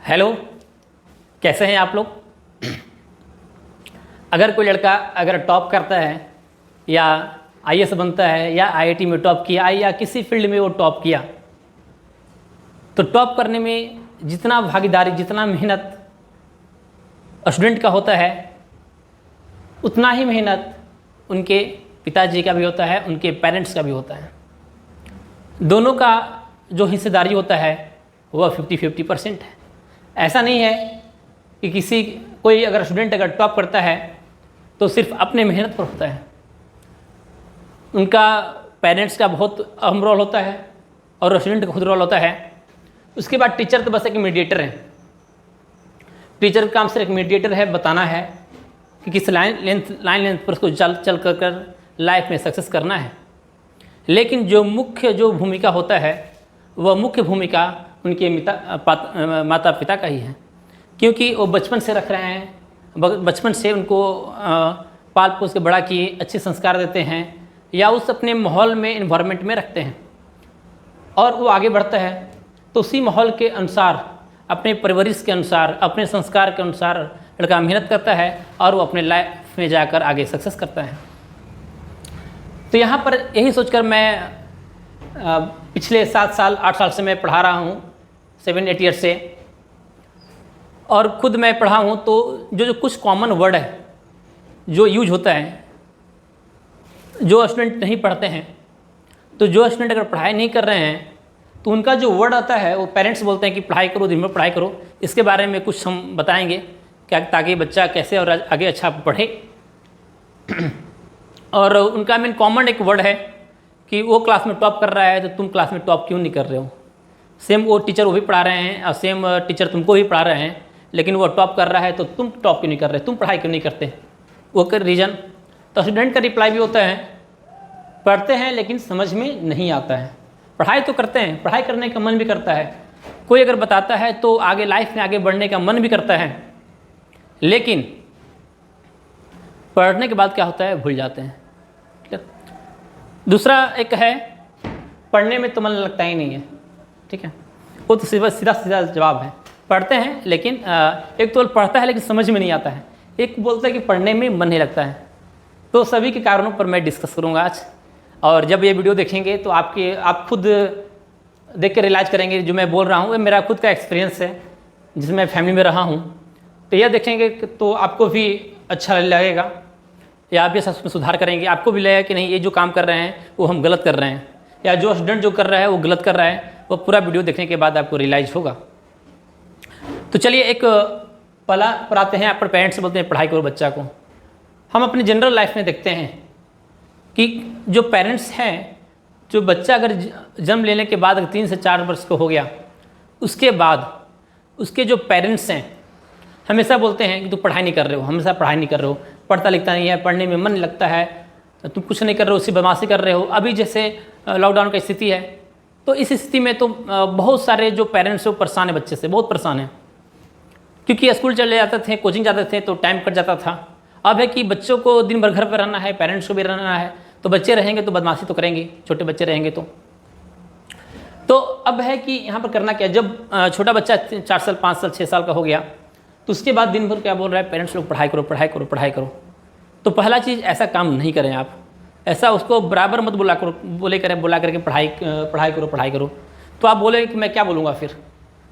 Hello, कैसे हैं आप लोग। अगर कोई लड़का अगर टॉप करता है या आईएएस बनता है या आईआईटी में टॉप किया या किसी फील्ड में वो टॉप किया, तो टॉप करने में जितना भागीदारी, जितना मेहनत स्टूडेंट का होता है, उतना ही मेहनत उनके पिताजी का भी होता है, उनके पेरेंट्स का भी होता है। दोनों का जो हिस्सेदारी होता है वह 50-50% है। ऐसा नहीं है कि कोई अगर स्टूडेंट अगर टॉप करता है तो सिर्फ अपने मेहनत पर होता है। उनका पेरेंट्स का बहुत अहम रोल होता है और स्टूडेंट का खुद रोल होता है। उसके बाद टीचर तो बस एक मीडिएटर है। टीचर का काम सिर्फ एक मीडिएटर है, बताना है कि किस लाइन लेंथ पर उसको चल कर लाइफ में सक्सेस करना है। लेकिन जो मुख्य जो भूमिका होता है वह मुख्य भूमिका उनके माता पिता का ही है, क्योंकि वो बचपन से रख रहे हैं, बचपन से उनको पाल पोस के बड़ा किए, अच्छे संस्कार देते हैं या उस अपने माहौल में, इन्वायरमेंट में रखते हैं और वो आगे बढ़ता है तो उसी माहौल के अनुसार, अपने परवरिश के अनुसार, अपने संस्कार के अनुसार लड़का मेहनत करता है और वो अपने लाइफ में जाकर आगे सक्सेस करता है। तो यहाँ पर यही सोचकर मैं पिछले 7 साल 8 साल से मैं पढ़ा रहा हूँ, 7-8 ईयर से, और ख़ुद मैं पढ़ा हूँ। तो जो कुछ कॉमन वर्ड है जो यूज होता है, जो स्टूडेंट नहीं पढ़ते हैं, तो जो स्टूडेंट अगर पढ़ाई नहीं कर रहे हैं तो उनका जो वर्ड आता है वो पेरेंट्स बोलते हैं कि पढ़ाई करो, दिन भर पढ़ाई करो। इसके बारे में कुछ हम बताएंगे क्या, ताकि बच्चा कैसे और आगे अच्छा पढ़े। और उनका मेन कॉमन एक वर्ड है कि वो क्लास में टॉप कर रहा है तो तुम क्लास में टॉप क्यों नहीं कर रहे हो। सेम वो टीचर वो भी पढ़ा रहे हैं और सेम टीचर तुमको भी पढ़ा रहे हैं, लेकिन वो टॉप कर रहा है तो तुम टॉप क्यों नहीं कर रहे, तुम पढ़ाई क्यों नहीं करते, वो कर रीज़न। तो स्टूडेंट का रिप्लाई भी होता है, पढ़ते हैं लेकिन समझ में नहीं आता है। पढ़ाई तो करते हैं, पढ़ाई करने का मन भी करता है, कोई अगर बताता है तो आगे लाइफ में आगे बढ़ने का मन भी करता है, लेकिन पढ़ने के बाद क्या होता है, भूल जाते हैं। ठीक है। दूसरा एक है, पढ़ने में तो मन लगता ही नहीं है। ठीक है, वो तो सीधा जवाब है, पढ़ते हैं लेकिन एक तो पढ़ता है लेकिन समझ में नहीं आता है, एक बोलता है कि पढ़ने में मन नहीं लगता है। तो सभी के कारणों पर मैं डिस्कस करूँगा आज, और जब ये वीडियो देखेंगे तो आप खुद देख के रियलाइज़ करेंगे जो मैं बोल रहा हूँ वो मेरा खुद का एक्सपीरियंस है, जिसमें फैमिली में रहा हूँ। तो यह देखेंगे तो आपको भी अच्छा लगेगा या आप भी उसमें सुधार करेंगे। आपको भी लगेगा कि नहीं, ये जो काम कर रहे हैं वो हम गलत कर रहे हैं, या जो स्टूडेंट जो कर रहा है वो गलत कर रहा है, वो पूरा वीडियो देखने के बाद आपको रियलाइज़ होगा। तो चलिए एक पला पर आते हैं। आप पर पेरेंट्स से बोलते हैं पढ़ाई करो बच्चा को। हम अपनी जनरल लाइफ में देखते हैं कि जो पेरेंट्स हैं, जो बच्चा अगर जन्म लेने के बाद अगर 3 से 4 वर्ष को हो गया, उसके बाद उसके जो पेरेंट्स हैं हमेशा बोलते हैं कि तुम पढ़ाई नहीं कर रहे हो, हमेशा पढ़ाई नहीं कर रहे हो, पढ़ता लिखता नहीं है, पढ़ने में मन लगता है, तुम कुछ नहीं कर रहे हो, उसी बदमाशी कर रहे हो। अभी जैसे लॉकडाउन की स्थिति है, तो इस स्थिति में तो बहुत सारे जो पेरेंट्स हैं वो परेशान है, बच्चे से बहुत परेशान हैं, क्योंकि स्कूल चले जाते थे, कोचिंग जाते थे तो टाइम कट जाता था। अब है कि बच्चों को दिन भर घर पर रहना है, पेरेंट्स को भी रहना है, तो बच्चे रहेंगे तो बदमाशी तो करेंगे, छोटे बच्चे रहेंगे तो अब है कि यहाँ पर करना क्या। जब छोटा बच्चा 4 साल 5 साल 6 साल का हो गया तो उसके बाद दिन भर क्या बोल रहा है, पेरेंट्स लोग पढ़ाई करो पढ़ाई करो पढ़ाई करो। तो पहला चीज़, ऐसा काम नहीं करें आप, ऐसा उसको बराबर मत बोला करके पढ़ाई करो पढ़ाई करो। तो आप बोले कि मैं क्या बोलूँगा फिर,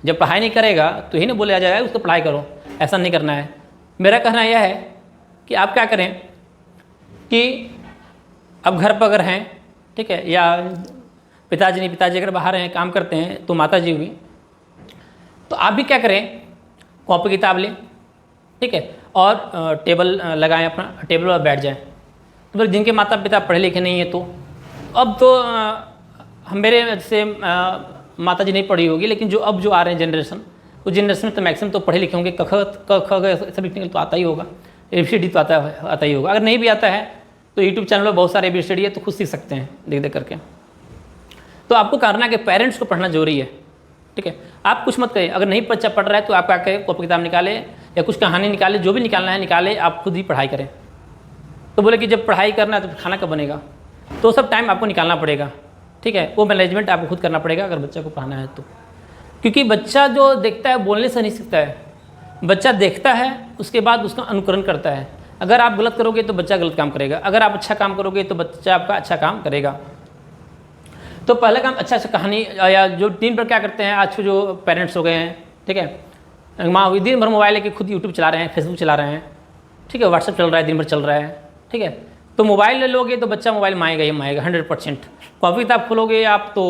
जब पढ़ाई नहीं करेगा तो ही नहीं बोला जाएगा उसको पढ़ाई करो। ऐसा नहीं करना है। मेरा कहना यह है कि आप क्या करें कि अब घर पर अगर हैं, ठीक है, या पिताजी अगर बाहर हैं, काम करते हैं, तो माताजी हुई, तो आप भी क्या करें, कॉपी किताब लें, ठीक है, और टेबल लगाएं, अपना टेबल पर बैठ जाएं। तो फिर जिनके माता पिता पढ़े लिखे नहीं है, तो अब तो हम मेरे जैसे माता जी नहीं पढ़ी होगी, लेकिन जो अब जो आ रहे हैं जनरेशन, उस जनरेशन में तो मैक्सिमम तो पढ़े लिखे होंगे, क ख सब लिखने तो आता ही होगा, ABCD तो आता ही होगा। अगर नहीं भी आता है तो यूट्यूब चैनल पर बहुत सारे ABCD है, तो खुद सीख सकते हैं देख करके। तो आपको करना है कि पेरेंट्स को पढ़ना जरूरी है। ठीक है, आप कुछ मत करिए। अगर नहीं बच्चा पढ़ रहा है तो आप क्या करें, कॉपी किताब निकाले या कुछ कहानी निकाले, जो भी निकालना है निकाले, आप खुद ही पढ़ाई करें। तो बोले कि जब पढ़ाई करना है तो खाना कब बनेगा, तो सब टाइम आपको निकालना पड़ेगा। ठीक है, वो मैनेजमेंट आपको खुद करना पड़ेगा अगर बच्चा को पढ़ाना है तो। क्योंकि बच्चा जो देखता है बोलने से नहीं सीखता है, बच्चा देखता है उसके बाद उसका अनुकरण करता है। अगर आप गलत करोगे तो बच्चा गलत काम करेगा, अगर आप अच्छा काम करोगे तो बच्चा आपका अच्छा काम करेगा। तो पहला काम अच्छा सा कहानी, या जो दिन भर क्या करते हैं आज के जो पेरेंट्स हो गए हैं, ठीक है, माँ दिन भर मोबाइल लेके खुद यूट्यूब चला रहे हैं, फेसबुक चला रहे हैं, ठीक है, व्हाट्सएप चल रहा है, दिन भर चल रहा है, ठीक है। तो मोबाइल ले लोगे तो बच्चा मोबाइल मांगेगा ही मांगेगा 100%। कॉपी किताब खोलोगे आप तो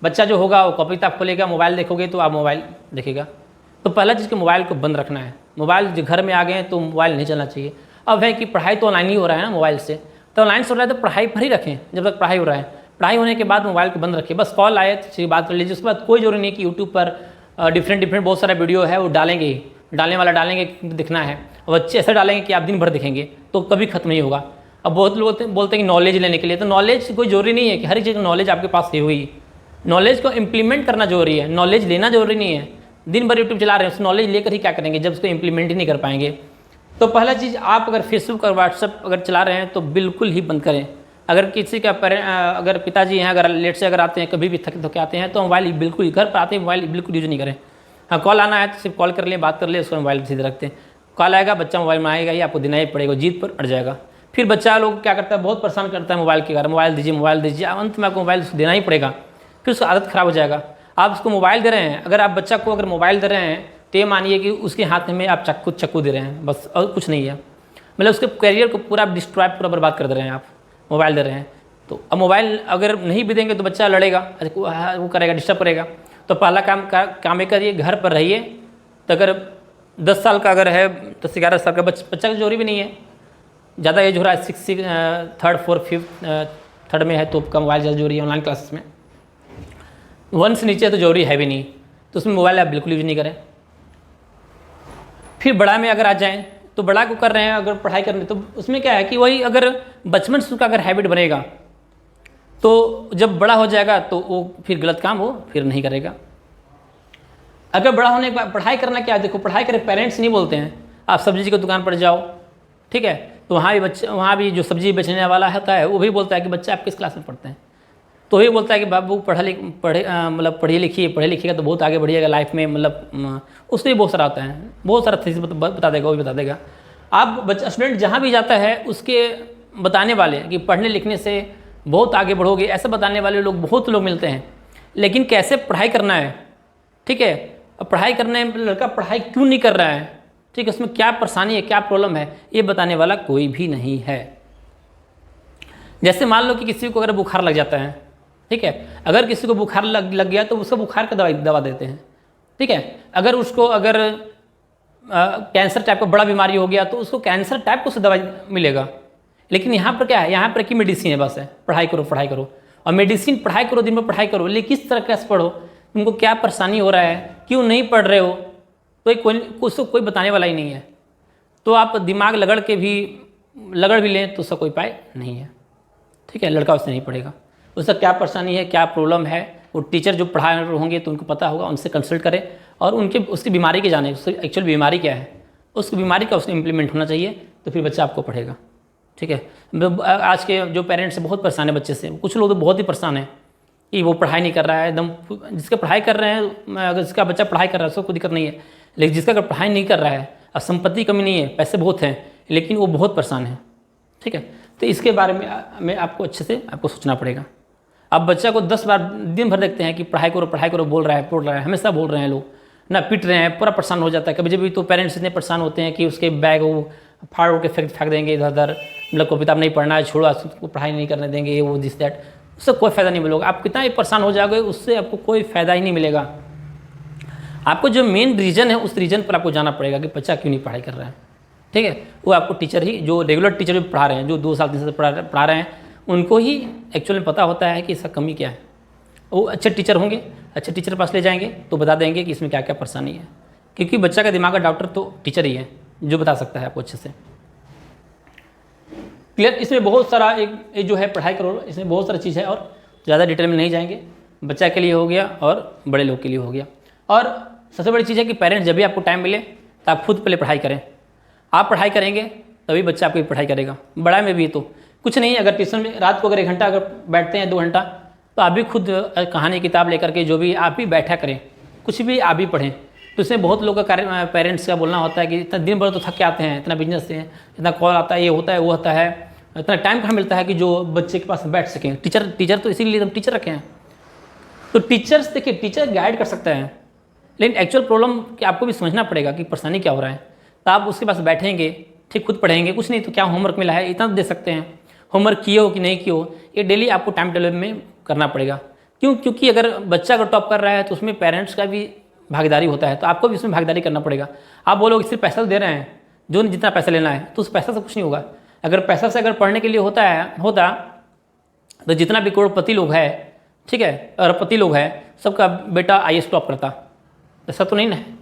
बच्चा जो होगा वो कॉपी किताब खोलेगा, मोबाइल देखोगे तो आप मोबाइल देखेगा। तो पहला चीज़ कि मोबाइल को बंद रखना है। मोबाइल जो घर में आ गए हैं तो मोबाइल नहीं चलना चाहिए। अब है कि पढ़ाई तो ऑनलाइन ही हो रहा है ना मोबाइल से, तो ऑनलाइन से हो रहा है तो पढ़ाई पर ही रखें जब तक पढ़ाई हो रहा है। पढ़ाई होने के बाद मोबाइल को बंद रखिए, बस कॉल आए तो बात कर लीजिए। उसके बाद कोई जरूरी नहीं कि यूट्यूब पर डिफरेंट बहुत सारा वीडियो है वो डालेंगे ही, डालने वाला डालेंगे दिखना है, और बच्चे ऐसे डालेंगे कि आप दिन भर दिखेंगे तो कभी खत्म नहीं होगा। अब बहुत लोग बोलते हैं कि नॉलेज लेने के लिए, तो नॉलेज कोई जरूरी नहीं है कि हर एक चीज़ नॉलेज आपके पास ही हुई। नॉलेज को इम्प्लीमेंट करना जरूरी है, नॉलेज लेना जरूरी नहीं है। दिन भर यूट्यूब चला रहे हैं, उस नॉलेज लेकर ही क्या करेंगे जब उसको इम्प्लीमेंट ही नहीं कर पाएंगे। तो पहला चीज़, आप अगर फेसबुक और व्हाट्सअप अगर चला रहे हैं तो बिल्कुल ही बंद करें। अगर किसी का अगर पिताजी हैं, अगर लेट से अगर आते हैं, कभी भी थके थके आते हैं, तो मोबाइल बिल्कुल घर पर आते हैं मोबाइल बिल्कुल यूज नहीं करें। हाँ, कॉल आना है तो सिर्फ कॉल कर ले, बात कर ले, उसको मोबाइल सीधे रखते हैं। कॉल आएगा, बच्चा मोबाइल में आएगा ही, आपको देना ही पड़ेगा, जीत पर अड़ जाएगा। फिर बच्चा लोग क्या करता है, बहुत परेशान करता है मोबाइल के कारण, मोबाइल दीजिए, अंत में आपको मोबाइल देना ही पड़ेगा, फिर उसकी आदत ख़राब हो जाएगा। आप उसको मोबाइल दे रहे हैं, अगर आप बच्चा को अगर मोबाइल दे रहे हैं तो ये मानिए कि उसके हाथ में आप चक्कू दे रहे हैं, बस और कुछ नहीं है। मतलब उसके करियर को पूरा डिस्ट्रॉय, पूरा बर्बाद कर दे रहे हैं आप, मोबाइल दे रहे हैं। तो अब मोबाइल अगर नहीं भी देंगे तो बच्चा लड़ेगा, वो करेगा, डिस्टर्ब करेगा। तो पहला काम ये करिए, घर पर रहिए। तो अगर 10 साल का अगर है, 10-11 साल का बच्चा का जरूरी भी नहीं है, ज़्यादा एज हो रहा है 6, 3rd, 4th, 5th, 3rd में है तो का मोबाइल ज़्यादा जरूरी है ऑनलाइन क्लासेस में। 1 से नीचे तो जरूरी है भी नहीं, तो उसमें मोबाइल आप बिल्कुल यूज नहीं करें। फिर बड़ा में अगर आ जाएँ तो बड़ा को कर रहे हैं अगर पढ़ाई करने, तो उसमें क्या है कि वही अगर बचपन से उसका अगर हैबिट बनेगा तो जब बड़ा हो जाएगा तो वो फिर गलत काम वो फिर नहीं करेगा। अगर बड़ा होने के बाद पढ़ाई करना क्या है, देखो पढ़ाई करें, पेरेंट्स नहीं बोलते हैं आप सब्जी की दुकान पर जाओ, ठीक है, तो वहाँ भी जो सब्जी बेचने वाला होता है वो भी बोलता है कि बच्चा आप किस क्लास में पढ़ते हैं, तो वही बोलता है कि बाबू पढ़िए लिखिएगा तो बहुत आगे बढ़िएगा लाइफ में, मतलब उससे भी बहुत सारा आता है, बहुत सारा चीज़ बता देगा, वो भी बता देगा। आप स्टूडेंट जहाँ भी जाता है उसके बताने वाले कि पढ़ने लिखने से बहुत आगे बढ़ोगे, ऐसे बताने वाले लोग बहुत लोग मिलते हैं, लेकिन कैसे पढ़ाई करना है, ठीक है, पढ़ाई करने में लड़का पढ़ाई क्यों नहीं कर रहा है, ठीक है, उसमें क्या परेशानी है, क्या प्रॉब्लम है, ये बताने वाला कोई भी नहीं है। जैसे मान लो कि किसी को अगर बुखार लग जाता है, ठीक है, अगर किसी को बुखार लग गया तो उसको बुखार का दवा देते हैं, ठीक है। अगर उसको कैंसर टाइप का बड़ा बीमारी हो गया तो उसको कैंसर टाइप को से दवाई मिलेगा। लेकिन यहाँ पर क्या है, यहाँ पर कि मेडिसिन है, बस है पढ़ाई करो और मेडिसिन पढ़ाई करो, दिन में पढ़ाई करो, लेकिन किस तरह से पढ़ो, तुमको क्या परेशानी हो रहा है, क्यों नहीं पढ़ रहे हो, तो उसको कोई बताने वाला ही नहीं है। तो आप दिमाग लगड़ भी लें तो उसका कोई उपाय नहीं है, ठीक है, लड़का उससे नहीं पढ़ेगा। उसका क्या परेशानी है, क्या प्रॉब्लम है, वो टीचर जो पढ़ा होंगे तो उनको पता होगा, उनसे कंसल्ट करें और उसकी बीमारी के जाने, उसकी एक्चुअल बीमारी क्या है, उसकी बीमारी का उसको इम्प्लीमेंट होना चाहिए, तो फिर बच्चा आपको पढ़ेगा, ठीक है। आज के जो पेरेंट्स बहुत परेशान है बच्चे से, कुछ लोग तो बहुत ही परेशान है कि वो पढ़ाई नहीं कर रहा है, एकदम जिसका पढ़ाई कर रहे हैं, अगर जिसका बच्चा पढ़ाई कर रहा है उसको कोई दिक्कत नहीं है, लेकिन जिसका अगर पढ़ाई नहीं कर रहा है और संपत्ति कमी नहीं है, पैसे बहुत हैं, लेकिन वो बहुत परेशान है, ठीक है। तो इसके बारे में आपको अच्छे से आपको सोचना पड़ेगा। अब बच्चा को 10 बार दिन भर देखते हैं कि पढ़ाई करो बोल रहा है, हमेशा बोल रहे हैं लोग ना, पीट रहे हैं, पूरा परेशान हो जाता है। कभी जब तो पेरेंट्स इतने परेशान होते हैं कि उसके बैग वो फाड़ के फेंक देंगे इधर उधर, मतलब को किताब नहीं पढ़ना है, छोड़ो, उसको पढ़ाई नहीं करने देंगे, वो दिस दैट, उससे कोई फ़ायदा नहीं मिलेगा। आप कितना ही परेशान हो जाओगे, उससे आपको कोई फ़ायदा ही नहीं मिलेगा। आपको जो मेन रीज़न है उस रीज़न पर आपको जाना पड़ेगा कि बच्चा क्यों नहीं पढ़ाई कर रहा है, ठीक है। वो आपको टीचर ही, जो रेगुलर टीचर जो पढ़ा रहे हैं, जो 2 साल 3 साल पढ़ा रहे हैं, उनको ही एक्चुअली पता होता है कि इसका कमी क्या है। वो अच्छे टीचर होंगे, अच्छे टीचर के पास ले जाएंगे तो बता देंगे कि इसमें क्या क्या परेशानी है, क्योंकि बच्चा का दिमाग का डॉक्टर तो टीचर ही है जो बता सकता है आपको अच्छे से। क्लियर। इसमें बहुत सारा एक जो है पढ़ाई करो, इसमें बहुत सारी चीज़ है और ज़्यादा डिटेल में नहीं जाएंगे। बच्चा के लिए हो गया और बड़े लोग के लिए हो गया। और सबसे बड़ी चीज़ है कि पेरेंट्स जब भी आपको टाइम मिले तो आप खुद पहले पढ़ाई करें। आप पढ़ाई करेंगे तभी बच्चा आपकी पढ़ाई करेगा। बड़ा में भी तो कुछ नहीं, अगर ट्यूशन में रात को अगर 1 घंटा अगर बैठते हैं 2 घंटा, तो आप भी खुद कहानी किताब लेकर के जो भी आप भी बैठा करें, कुछ भी आप भी पढ़ें, तो इसमें बहुत लोगों का कार्य पेरेंट्स का बोलना होता है कि इतना दिन भर तो थक के आते हैं, इतना बिजनेस से इतना कॉल आता है, ये होता है वो होता है, इतना टाइम कहाँ मिलता है कि जो बच्चे के पास बैठ सकें। टीचर तो इसीलिए हम टीचर रखे हैं। तो टीचर्स देखिए, टीचर गाइड कर सकता है, लेकिन एक्चुअल प्रॉब्लम कि आपको भी समझना पड़ेगा कि परेशानी क्या हो रहा है। तो आप उसके पास बैठेंगे, ठीक, खुद पढ़ेंगे, कुछ नहीं तो क्या होमवर्क मिला है इतना तो दे सकते हैं, होमवर्क किए हो कि नहीं किए हो, ये डेली आपको टाइम टेबल में करना पड़ेगा। क्यों? क्योंकि अगर बच्चा अगर टॉप कर रहा है तो उसमें पेरेंट्स का भी भागीदारी होता है, तो आपको भी उसमें भागीदारी करना पड़ेगा। आप बोलोगे सिर्फ पैसा दे रहे हैं, जो जितना पैसा लेना है, तो उस पैसा से कुछ नहीं होगा। अगर पैसा से अगर पढ़ने के लिए होता तो जितना भी करोड़पति लोग है, ठीक है, अरबपति लोग हैं, सबका बेटा IAS टॉप करता, ऐसा तो नहीं ना है।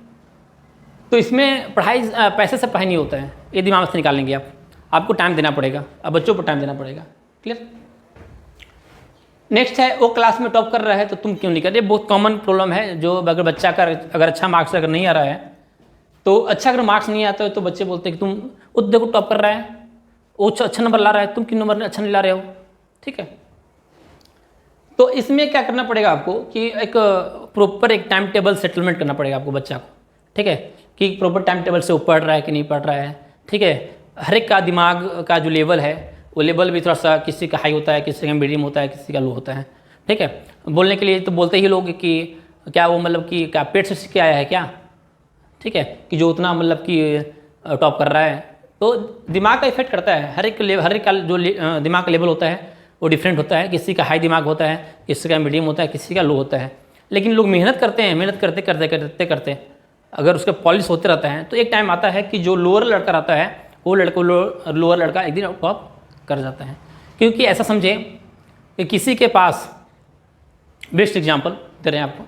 तो इसमें पढ़ाई पैसे से पढ़ाई नहीं होता है, ये दिमाग से निकाल लेंगे आप। आपको टाइम देना पड़ेगा, अब बच्चों को टाइम देना पड़ेगा। क्लियर? नेक्स्ट है, वो क्लास में टॉप कर रहा है तो तुम क्यों नहीं कर रहे। बहुत कॉमन प्रॉब्लम है, जो अगर बच्चा का अगर अच्छा मार्क्स अगर नहीं आ रहा है, तो अच्छा अगर मार्क्स नहीं आता है तो बच्चे बोलते हैं कि तुम वो देखो टॉप कर रहा है, वो अच्छा नंबर ला रहा है, तुम क्यों नंबर अच्छा नहीं ला रहे हो। ठीक है, तो इसमें क्या करना पड़ेगा आपको कि एक प्रॉपर एक टाइम टेबल सेटलमेंट करना पड़ेगा आपको बच्चा को। ठीक है, कि प्रॉपर टाइम टेबल से वो पढ़ रहा है कि नहीं पढ़ रहा है। ठीक है, हर एक का दिमाग का जो लेवल है वो लेवल भी थोड़ा सा, किसी का हाई होता है, किसी का मीडियम होता है, किसी का लो होता है। ठीक है, बोलने के लिए तो बोलते ही लोग कि क्या वो मतलब कि क्या पेट से सीख के आया है क्या। ठीक है, कि जो उतना मतलब कि टॉप कर रहा है, तो दिमाग का इफेक्ट करता है। हर एक का जो दिमाग का लेवल होता है वो डिफरेंट होता है। किसी का हाई दिमाग होता है, किसी का मीडियम होता है, किसी का लो होता है। लेकिन लोग मेहनत करते हैं, मेहनत करते करते करते करते अगर उसका पॉलिश होते रहता है तो एक टाइम आता है कि जो लोअर लड़का रहता है वो लोअर लड़का एक दिन टॉप कर जाता है। क्योंकि ऐसा समझे कि किसी के पास, बेस्ट एग्जांपल दे रहे हैं आपको,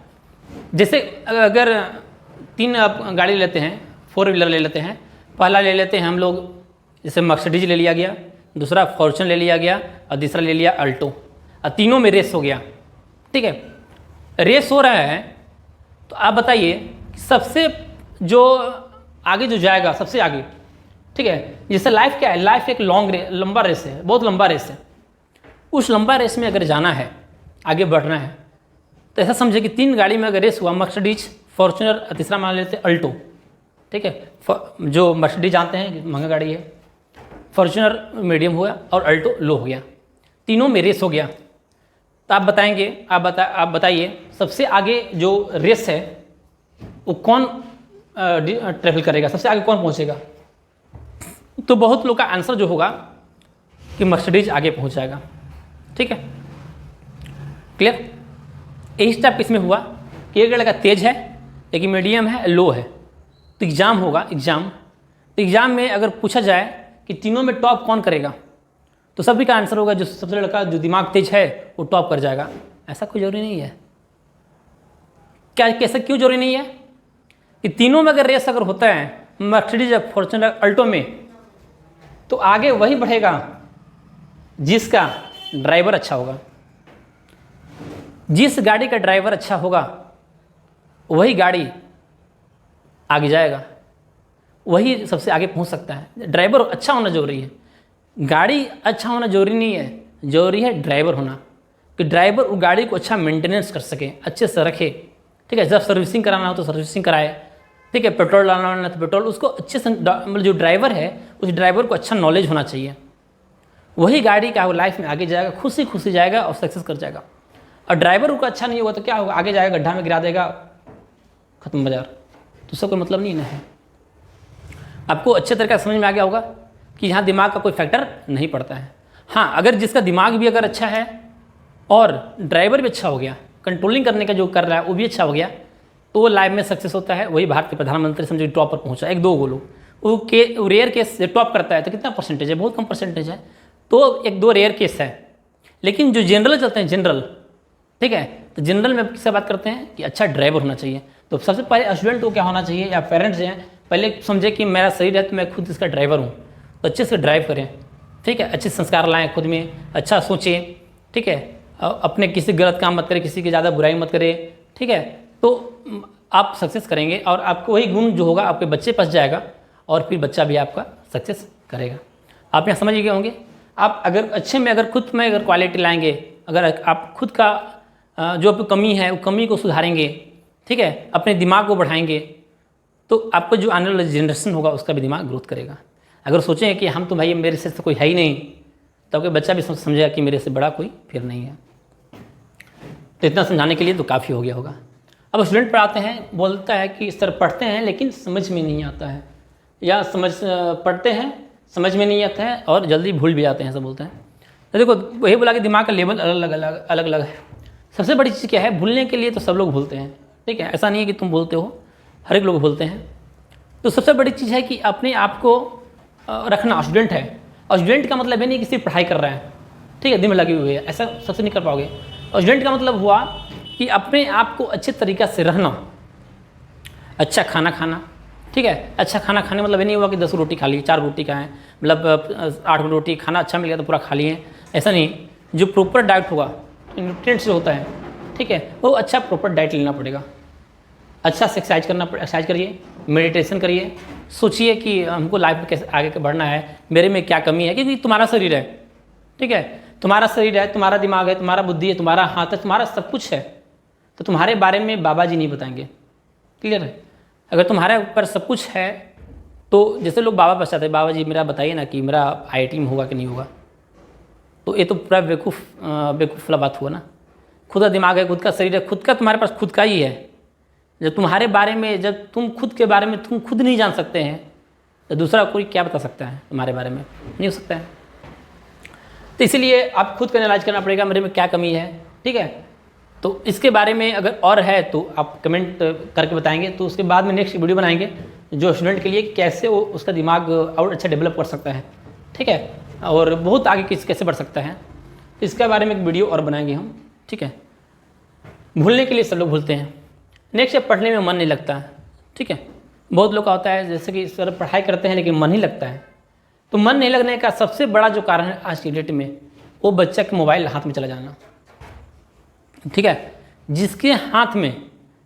जैसे अगर 3 आप गाड़ी लेते हैं, 4 व्हीलर ले लेते हैं। पहला ले लेते हैं हम लोग, जैसे मर्सिडीज ले लिया गया, दूसरा फॉर्च्यूनर ले लिया गया और तीसरा ले लिया अल्टो, और तीनों में रेस हो गया। ठीक है, रेस हो रहा है तो आप बताइए कि सबसे जो आगे जो जाएगा सबसे आगे, ठीक है, जैसे लाइफ क्या है, लाइफ एक लंबा रेस है, बहुत लंबा रेस है। उस लंबा रेस में अगर जाना है, आगे बढ़ना है, तो ऐसा समझे कि 3 गाड़ी में अगर रेस हुआ, मर्सिडीज, फॉर्च्यूनर और तीसरा मान लेते हैं अल्टो। ठीक है, जो मर्सिडीज जानते हैं महंगा गाड़ी है, फॉर्च्यूनर मीडियम हुआ और अल्टो लो हो गया, तीनों में रेस हो गया। तो आप बताएंगे, आप बताइए सबसे आगे जो रेस है वो कौन ट्रैवल करेगा, सबसे आगे कौन पहुंचेगा। तो बहुत लोग का आंसर जो होगा कि मर्सिडीज आगे पहुंच जाएगा। ठीक है, क्लियर। यही स्टेप इसमें हुआ कि एक लड़का तेज है, एक मीडियम है, लो है। तो एग्ज़ाम होगा, तो एग्ज़ाम में अगर पूछा जाए कि तीनों में टॉप कौन करेगा, तो सभी का आंसर होगा जो सबसे लड़का जो दिमाग तेज है वो टॉप कर जाएगा। ऐसा कोई जरूरी नहीं है। क्या कैसे, क्यों जरूरी नहीं है कि तीनों में अगर रेस अगर होता है मर्सिडीज, फॉर्च्यूनर, अल्टो में, तो आगे वही बढ़ेगा जिसका ड्राइवर अच्छा होगा। जिस गाड़ी का ड्राइवर अच्छा होगा वही गाड़ी आगे जाएगा, वही सबसे आगे पहुंच सकता है। ड्राइवर अच्छा होना जरूरी है, गाड़ी अच्छा होना जरूरी नहीं है, जरूरी है ड्राइवर होना, कि ड्राइवर वो गाड़ी को अच्छा मेंटेनेंस कर सके, अच्छे से रखे। ठीक है, जब सर्विसिंग कराना हो तो सर्विसिंग कराए। ठीक है, पेट्रोल डालना होना तो पेट्रोल, उसको अच्छे से, मतलब जो ड्राइवर है उस ड्राइवर को अच्छा नॉलेज होना चाहिए। वही गाड़ी का वो लाइफ में आगे जाएगा, खुशी खुशी जाएगा और सक्सेस कर जाएगा। और ड्राइवर को अच्छा नहीं होगा तो क्या होगा, आगे जाएगा गड्ढा में गिरा देगा, खत्म बाजार। तो उसका कोई मतलब नहीं ना है। आपको अच्छे तरीके से समझ में आ गया होगा कि यहाँ दिमाग का कोई फैक्टर नहीं पड़ता है। हाँ, अगर जिसका दिमाग भी अगर अच्छा है और ड्राइवर भी अच्छा हो गया, कंट्रोलिंग करने का जो कर रहा है वो भी अच्छा हो गया, तो वो लाइफ में सक्सेस होता है। वही भारत के प्रधानमंत्री समझो टॉप पर पहुँचा, 1-2 लोग, वो रेयर केस टॉप करता है तो कितना परसेंटेज है, बहुत कम परसेंटेज है। तो 1-2 रेयर केस है। लेकिन जो जनरल चलते हैं, जनरल, ठीक है, तो जनरल में किससे बात करते हैं कि अच्छा ड्राइवर होना चाहिए। तो सबसे पहले स्टूडेंट को क्या होना चाहिए, या पेरेंट्स हैं, पहले समझे कि मेरा शरीर है तो मैं खुद इसका ड्राइवर हूँ, तो अच्छे से ड्राइव करें। ठीक है, अच्छे संस्कार लाएं खुद में, अच्छा सोचें। ठीक है, अपने किसी गलत काम मत करें, किसी की ज़्यादा बुराई मत करें। ठीक है, तो आप सक्सेस करेंगे और आपको वही गुण जो होगा आपके बच्चे पास जाएगा और फिर बच्चा भी आपका सक्सेस करेगा। आप यहाँ समझ गए होंगे। आप अगर अच्छे में अगर खुद में अगर क्वालिटी लाएंगे, अगर आप खुद का जो कमी है वो कमी को सुधारेंगे, ठीक है, अपने दिमाग को बढ़ाएंगे तो आपको जो आने वाला जनरेशन होगा उसका भी दिमाग ग्रोथ करेगा। अगर सोचें कि हम तो भाई मेरे से तो कोई है ही नहीं, तो आपके बच्चा भी समझेगा कि मेरे से बड़ा कोई फिर नहीं है। तो इतना समझाने के लिए तो काफ़ी हो गया होगा। अब स्टूडेंट पढ़ाते हैं, बोलता है कि सर पढ़ते हैं लेकिन समझ में नहीं आता है, या पढ़ते हैं समझ में नहीं आता है और जल्दी भूल भी जाते हैं, ऐसा बोलते हैं। तो देखो वही बोला कि दिमाग का लेवल अलग अलग है। सबसे बड़ी चीज़ क्या है, भूलने के लिए तो सब लोग भूलते हैं, ठीक है, ऐसा नहीं है कि तुम भूलते हो, हर एक लोग भूलते हैं। तो सबसे बड़ी चीज़ है कि अपने आप को रखना। स्टूडेंट है और स्टूडेंट का मतलब ये नहीं कि सिर्फ पढ़ाई कर रहे हैं, ठीक है, दिन में लगे हुए हैं, ऐसा सबसे नहीं कर पाओगे। और स्टूडेंट का मतलब हुआ कि अपने आप को अच्छे तरीक़ा से रहना, अच्छा खाना खाना, ठीक है। अच्छा खाना खाने मतलब ये नहीं हुआ कि 10 रोटी खा ली, 4 रोटी खाएँ, मतलब 8 रोटी खाना अच्छा मिल गया तो पूरा खा लिए, ऐसा नहीं। जो प्रॉपर डाइट होगा, न्यूट्रिएंट्स जो होता है, ठीक है, वो अच्छा प्रॉपर डाइट लेना पड़ेगा। अच्छा से एक्सरसाइज करना, एक्सरसाइज करिए, मेडिटेशन करिए, सोचिए कि हमको लाइफ में कैसे आगे बढ़ना है, मेरे में क्या कमी है, क्योंकि तुम्हारा शरीर है, ठीक है, तुम्हारा शरीर है, तुम्हारा दिमाग है, तुम्हारा बुद्धि है, तुम्हारा हाथ है, तुम्हारा सब कुछ है। तो तुम्हारे बारे में बाबा जी नहीं बताएंगे, क्लियर है। अगर तुम्हारे ऊपर सब कुछ है तो जैसे लोग बाबा पास जाते हैं, बाबा जी मेरा बताइए ना कि मेरा IIT में होगा कि नहीं होगा, तो ये तो पूरा बेवकूफ़ वाला बात हुआ ना। खुद का दिमाग है, खुद का शरीर है, खुद का तुम्हारे पास खुद का ही है। जब तुम्हारे बारे में, जब तुम खुद के बारे में तुम खुद नहीं जान सकते हैं तो दूसरा कोई क्या बता सकता है तुम्हारे बारे में, नहीं हो सकता है। तो इसीलिए आप खुद का एनालाइज करना पड़ेगा, मेरे में क्या कमी है, ठीक है। तो इसके बारे में अगर और है तो आप कमेंट करके बताएंगे, तो उसके बाद में नेक्स्ट वीडियो बनाएंगे जो स्टूडेंट के लिए कैसे वो उसका दिमाग और अच्छा डेवलप कर सकता है, ठीक है, और बहुत आगे कैसे बढ़ सकता है, इसके बारे में एक वीडियो और बनाएंगे हम, ठीक है। भूलने के लिए सब लोग भूलते हैं। नेक्स्ट है पढ़ने में मन नहीं लगता है, ठीक है। बहुत लोग का होता है जैसे कि सर पढ़ाई करते हैं लेकिन मन नहीं लगता है। तो मन नहीं लगने का सबसे बड़ा जो कारण है आज की डेट में, वो बच्चा के मोबाइल हाथ में चला जाना, ठीक है। जिसके हाथ में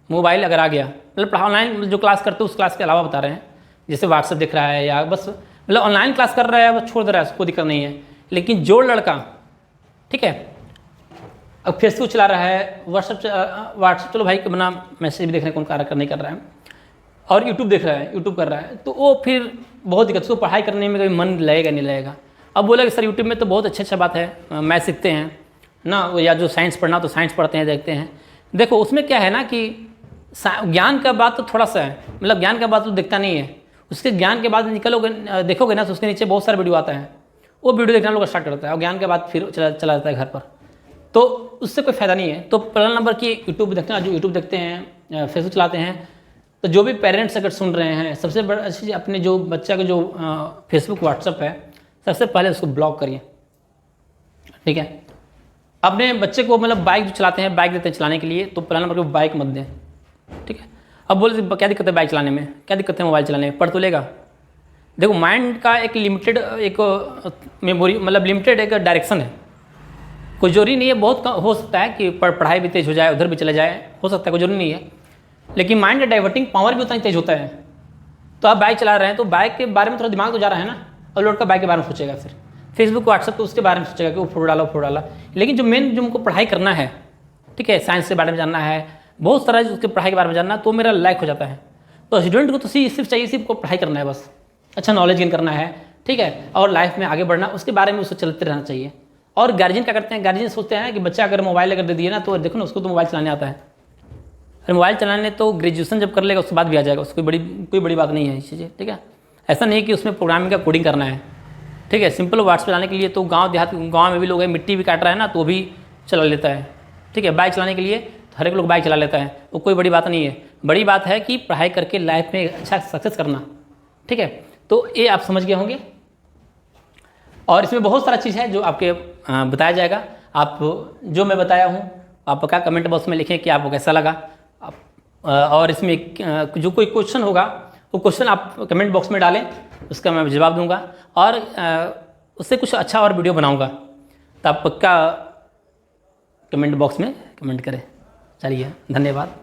मोबाइल अगर आ गया, मतलब ऑनलाइन जो क्लास करते हैं उस क्लास के अलावा बता रहे हैं, जैसे व्हाट्सएप देख रहा है या बस मतलब ऑनलाइन क्लास कर रहा है, बस छोड़ दे रहा है, उसको दिक्कत नहीं है। लेकिन जो लड़का, ठीक है, अब फेसबुक चला रहा है, व्हाट्सएप चलो भाई के बना मैसेज भी देख रहे हैं, कौन कार्य नहीं कर रहा है, और यूट्यूब देख रहा है, यूट्यूब कर रहा है, तो वो फिर बहुत दिक्कत, उसको पढ़ाई करने में कभी मन लगेगा नहीं लगेगा। अब बोला कि सर यूट्यूब में तो बहुत अच्छा बात है, मैथ सीखते हैं ना, या जो साइंस पढ़ना तो साइंस पढ़ते हैं, देखते हैं। देखो उसमें क्या है ना कि ज्ञान का बात तो थोड़ा सा है, मतलब ज्ञान का बात तो दिखता नहीं है। उसके ज्ञान के बाद निकलोगे, देखोगे ना, तो उसके नीचे बहुत सारा वीडियो आता है, वो वीडियो देखना लोग स्टार्ट करता है, और ज्ञान के बाद फिर चला जाता है घर पर, तो उससे कोई फ़ायदा नहीं है। तो पहला नंबर की यूट्यूब देखना, जो यूट्यूब देखते हैं, फेसबुक चलाते हैं, तो जो भी पेरेंट्स अगर सुन रहे हैं, सबसे बड़ा चीज़ अपने जो बच्चा का जो फेसबुक व्हाट्सअप है, सबसे पहले उसको ब्लॉक करिए, ठीक है। अपने बच्चे को मतलब बाइक जो चलाते हैं, बाइक देते हैं चलाने के लिए, तो पहला नंबर को बाइक मत दें, ठीक है। अब बोले क्या दिक्कत है बाइक चलाने में, क्या दिक्कत है मोबाइल चलाने में, पढ़ तो लेगा। देखो माइंड का एक लिमिटेड एक मेमोरी, मतलब लिमिटेड एक डायरेक्शन है, कोई जरूरी नहीं है, बहुत हो सकता है कि पढ़ाई भी तेज़ हो जाए, उधर भी चला जाए, हो सकता है, कोई जरूरी नहीं है। लेकिन माइंड का डाइवर्टिंग पावर भी उतना ही तेज होता है। तो आप बाइक चला रहे हैं तो बाइक के बारे में थोड़ा दिमाग तो जा रहा है ना, और लौट का बाइक के बारे में सोचेगा, फिर फेसबुक व्हाट्सएप तो उसके बारे में सोचेगा कि वो फोटो डाला। लेकिन जो मेन जो हमको पढ़ाई करना है, ठीक है, साइंस के बारे में जानना है, बहुत सारा उसके पढ़ाई के बारे में जानना, तो मेरा लाइक हो जाता है। तो स्टूडेंट को तो सिर्फ चाहिए, सिर्फ को पढ़ाई करना है, बस अच्छा नॉलेज गेन करना है, ठीक है, और लाइफ में आगे बढ़ना, उसके बारे में उसको चलते रहना चाहिए। और गार्जियन क्या करते हैं, गार्जियन सोचते हैं कि बच्चा अगर मोबाइल अगर दे दिए ना, तो देखो ना उसको तो मोबाइल चलाने आता है, अरे मोबाइल चलाने तो ग्रेजुएशन जब कर लेगा उसके बाद भी आ जाएगा, उसको कोई बड़ी बात नहीं है इस चीज़ें, ठीक है। ऐसा नहीं कि उसमें प्रोग्रामिंग का कोडिंग करना है, ठीक है। सिंपल वर्ड्स चलाने के लिए तो गाँव में भी लोग हैं, मिट्टी भी काट रहा है ना, तो भी चला लेता है, ठीक है। बाइक चलाने के लिए तो हर एक लोग बाइक चला लेता है, वो कोई बड़ी बात नहीं है। बड़ी बात है कि पढ़ाई करके लाइफ में अच्छा सक्सेस करना, ठीक है। तो ये आप समझ गए होंगे, और इसमें बहुत सारा चीज़ है जो आपके बताया जाएगा। आप जो मैं बताया हूँ आपका कमेंट बॉक्स में लिखें कि आपको कैसा लगा, और इसमें जो कोई क्वेश्चन होगा वो क्वेश्चन आप कमेंट बॉक्स में डालें, उसका मैं जवाब दूंगा, और उससे कुछ अच्छा और वीडियो बनाऊंगा, तो आप पक्का कमेंट बॉक्स में कमेंट करें। चलिए, धन्यवाद।